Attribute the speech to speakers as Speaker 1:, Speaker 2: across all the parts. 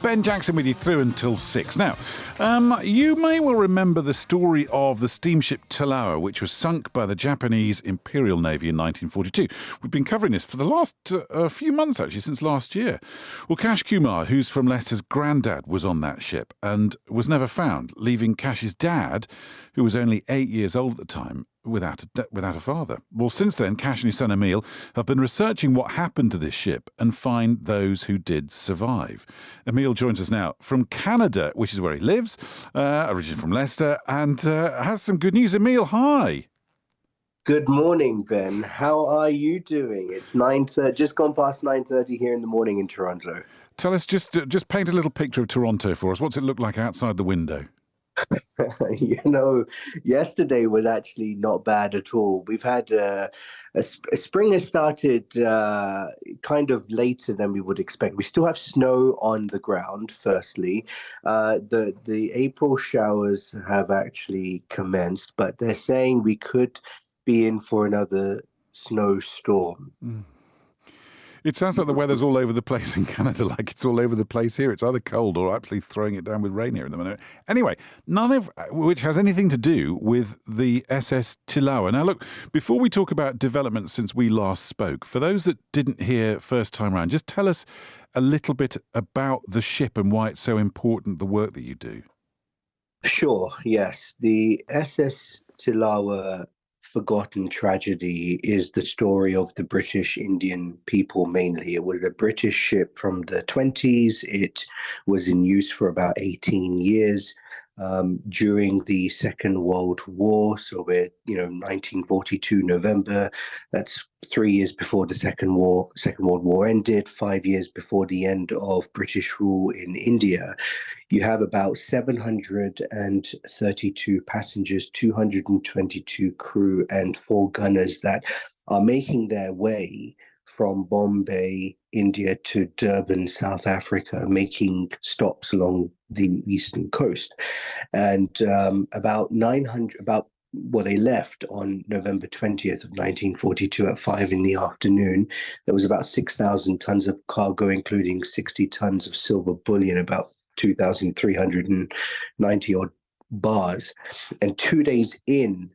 Speaker 1: Ben Jackson with you through until 6. Now, you may well remember the story of the steamship TILAWA, which was sunk by the Japanese Imperial Navy in 1942. We've been covering this for the last few months, actually, since last year. Well, Cash Kumar, who's from Leicester's granddad, was on that ship and was never found, leaving Cash's dad, who was only 8 years old at the time, without a father. Well, since then, Cash and his son Emile have been researching what happened to this ship and find those who did survive. Emile joins us now from Canada, which is where he lives, originally from Leicester, and has some good news. Emile, hi.
Speaker 2: Good morning, Ben. How are you doing? It's 9:30, just gone past 9:30 here in the morning in Toronto.
Speaker 1: Tell us, just paint a little picture of Toronto for us. What's it look like outside the window?
Speaker 2: Yesterday was actually not bad at all. We've had a spring has started kind of later than we would expect. We still have snow on the ground, firstly. The April showers have actually commenced, but they're saying we could be in for another snowstorm.
Speaker 1: It sounds like the weather's all over the place in Canada, like it's all over the place here. It's either cold or actually throwing it down with rain here in the minute. Anyway, none of which has anything to do with the SS TILAWA. Now, look, before we talk about developments since we last spoke, for those that didn't hear first time round, just tell us a little bit about the ship and why it's so important, the work that you do.
Speaker 2: Sure, yes. The SS TILAWA forgotten tragedy is the story of the British Indian people mainly. It was a British ship from the 20s. It was in use for about 18 years during the Second World War. So we're, 1942 November. That's 3 years before the Second World War ended, 5 years before the end of British rule in India. You have about 732 passengers, 222 crew, and 4 gunners that are making their way from Bombay, India, to Durban, South Africa, making stops along the eastern coast. And they left on November 20th of 1942 at 5 in the afternoon. There was about 6,000 tons of cargo, including 60 tons of silver bullion, about 2,390 odd bars. And 2 days in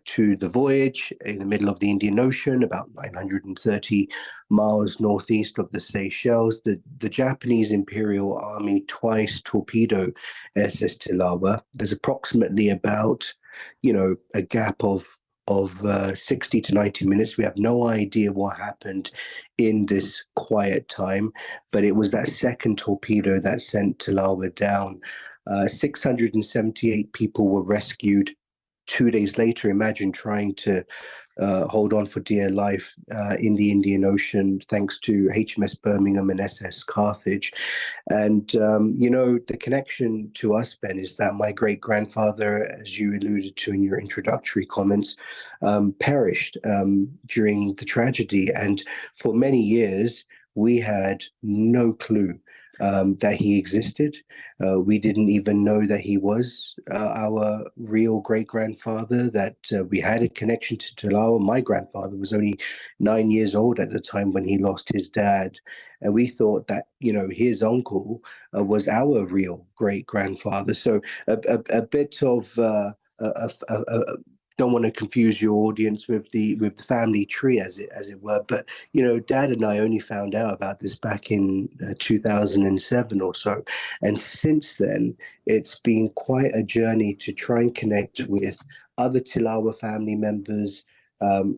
Speaker 2: to the voyage, in the middle of the Indian Ocean, about 930 miles northeast of the Seychelles, the Japanese Imperial Army twice torpedo SS TILAWA. There's approximately about, a gap of 60 to 90 minutes. We have no idea what happened in this quiet time, but it was that second torpedo that sent TILAWA down. 678 people were rescued 2 days later. Imagine trying to hold on for dear life in the Indian Ocean, thanks to HMS Birmingham and SS Carthage. And, the connection to us, Ben, is that my great-grandfather, as you alluded to in your introductory comments, perished during the tragedy. And for many years, we had no clue that he existed. We didn't even know that he was our real great-grandfather, that we had a connection to TILAWA. My grandfather was only 9 years old at the time when he lost his dad. And we thought that, his uncle was our real great-grandfather. So a bit of don't want to confuse your audience with the family tree, as it were. But Dad and I only found out about this back in 2007 or so, and since then it's been quite a journey to try and connect with other TILAWA family members,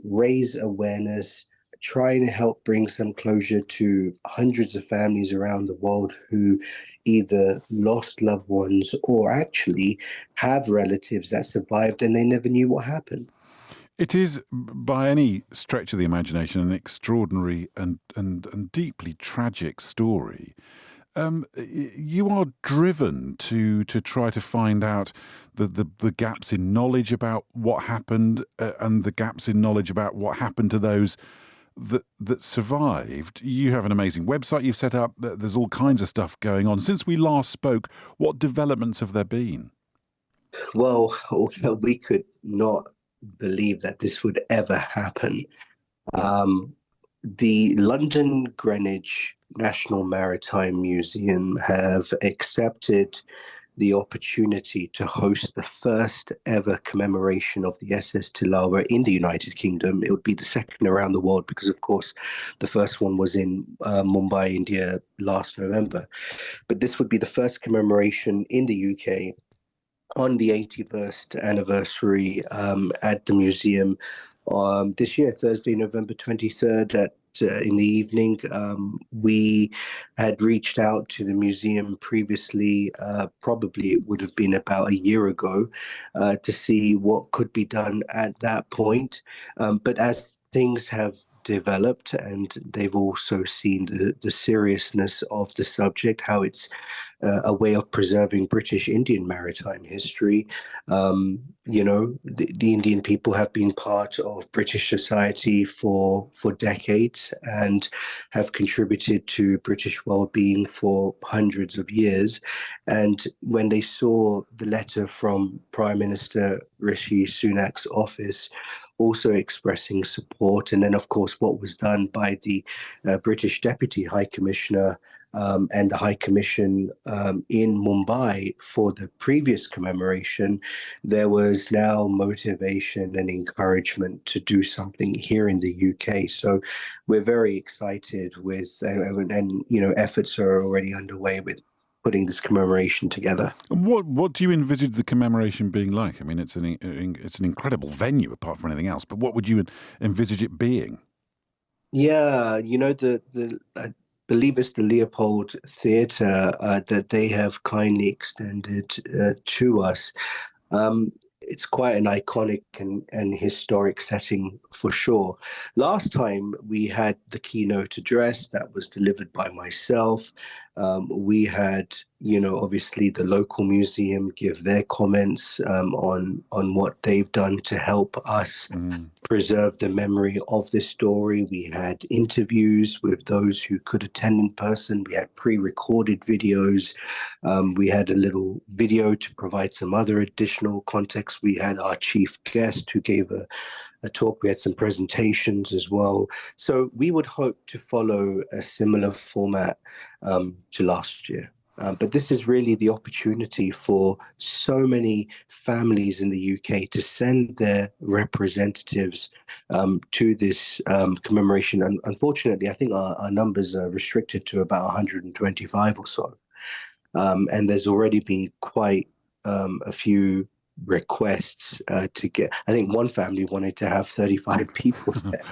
Speaker 2: raise awareness, try and help bring some closure to hundreds of families around the world who either lost loved ones or actually have relatives that survived and they never knew what happened.
Speaker 1: It is, by any stretch of the imagination, an extraordinary and deeply tragic story. You are driven to try to find out the gaps in knowledge about what happened and the gaps in knowledge about what happened to those that survived. You have an amazing website you've set up. There's all kinds of stuff going on. Since we last spoke, what developments have there been?
Speaker 2: Well, we could not believe that this would ever happen. The London Greenwich National Maritime Museum have accepted the opportunity to host the first ever commemoration of the SS TILAWA in the United Kingdom. It would be the second around the world because, of course, the first one was in Mumbai, India last November. But this would be the first commemoration in the UK on the 81st anniversary at the museum this year, Thursday, November 23rd in the evening. We had reached out to the museum previously, probably it would have been about a year ago, to see what could be done at that point. But as things have developed and they've also seen the seriousness of the subject, how it's a way of preserving British Indian maritime history. The Indian people have been part of British society for decades and have contributed to British well-being for hundreds of years. And when they saw the letter from Prime Minister Rishi Sunak's office also expressing support, and then, of course, what was done by the British Deputy High Commissioner and the High Commission in Mumbai for the previous commemoration, there was now motivation and encouragement to do something here in the UK. So we're very excited with, and efforts are already underway with putting this commemoration together.
Speaker 1: And what do you envisage the commemoration being like? I mean, it's an incredible venue apart from anything else, but what would you envisage it being?
Speaker 2: Yeah, I believe it's the Leopold Theatre that they have kindly extended to us. It's quite an iconic and historic setting for sure. Last time we had the keynote address that was delivered by myself. We had, obviously the local museum give their comments on what they've done to help us preserve the memory of this story. We had interviews with those who could attend in person. We had pre-recorded videos. We had a little video to provide some other additional context. We had our chief guest who gave a talk. We had some presentations as well. So we would hope to follow a similar format to last year. But this is really the opportunity for so many families in the UK to send their representatives to this commemoration. And unfortunately, I think our numbers are restricted to about 125 or so. And there's already been quite a few requests to get. I think one family wanted to have 35 people there.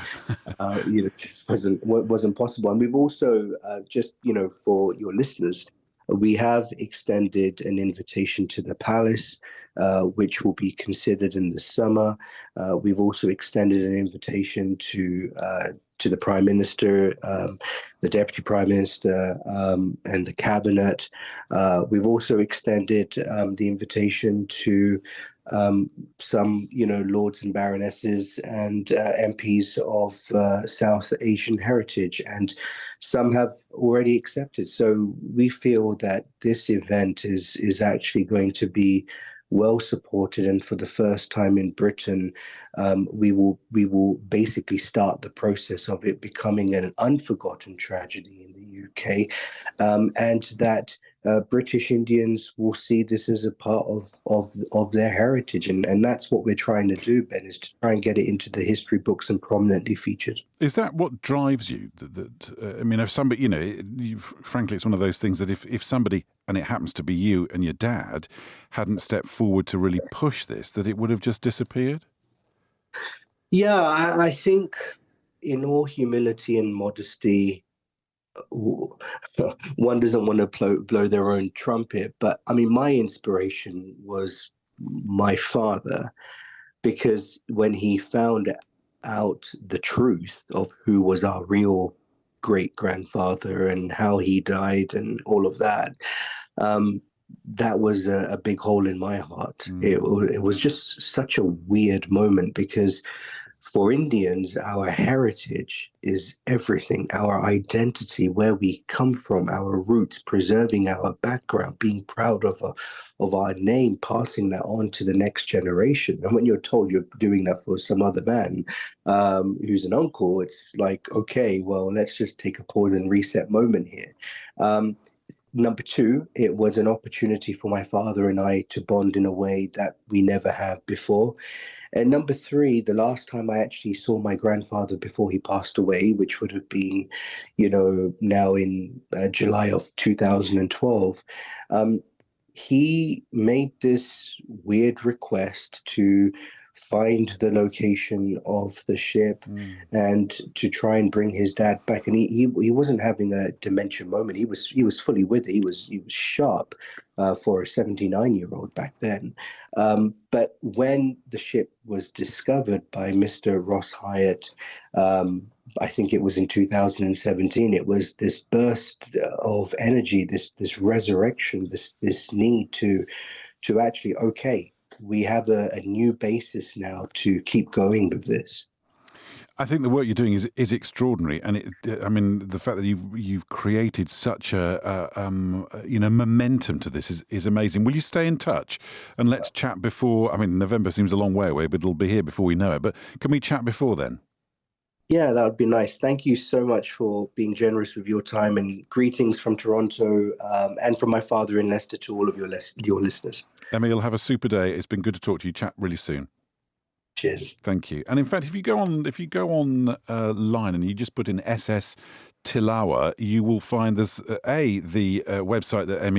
Speaker 2: Just wasn't possible. And we've also just for your listeners, we have extended an invitation to the palace, which will be considered in the summer. We've also extended an invitation to the Prime Minister, the Deputy Prime Minister, and the Cabinet. We've also extended the invitation to some, lords and baronesses and MPs of South Asian heritage, and some have already accepted. So we feel that this event is actually going to be well supported, and for the first time in Britain, we will basically start the process of it becoming an unforgotten tragedy in the UK, and that British Indians will see this as a part of their heritage, and that's what we're trying to do, Ben, is to try and get it into the history books and prominently featured.
Speaker 1: Is that what drives you? If somebody, frankly, it's one of those things that if somebody, and it happens to be you and your dad, hadn't stepped forward to really push this, that it would have just disappeared?
Speaker 2: Yeah, I think in all humility and modesty, one doesn't want to blow their own trumpet, but I mean, my inspiration was my father, because when he found out the truth of who was our real great-grandfather and how he died and all of that, that was a big hole in my heart. It was just such a weird moment, because For Indians, our heritage is everything, our identity, where we come from, our roots, preserving our background, being proud of our name, passing that on to the next generation. And when you're told you're doing that for some other man who's an uncle, it's like, okay, well, let's just take a pause and reset moment here. Number two, it was an opportunity for my father and I to bond in a way that we never have before. And number three, the last time I actually saw my grandfather before he passed away, which would have been, now in July of 2012, he made this weird request to find the location of the ship and to try and bring his dad back. And he wasn't having a dementia moment. He was fully with it. He was sharp for a 79-year-old back then. But when the ship was discovered by Mr. Ross Hyatt, I think it was in 2017, it was this burst of energy, this resurrection, this need to actually, okay, we have a new basis now to keep going with this.
Speaker 1: I think the work you're doing is extraordinary, and the fact that you've created such a momentum to this is amazing. Will you stay in touch and let's chat before? I mean, November seems a long way away, but it'll be here before we know it. But can we chat before then?
Speaker 2: Yeah, that would be nice. Thank you so much for being generous with your time, and greetings from Toronto and from my father in Leicester to all of your listeners.
Speaker 1: Emile, have a super day. It's been good to talk to you. Chat really soon.
Speaker 2: Cheers.
Speaker 1: Thank you. And in fact, if you go on line and you just put in SS TILAWA, you will find there's the website that Emile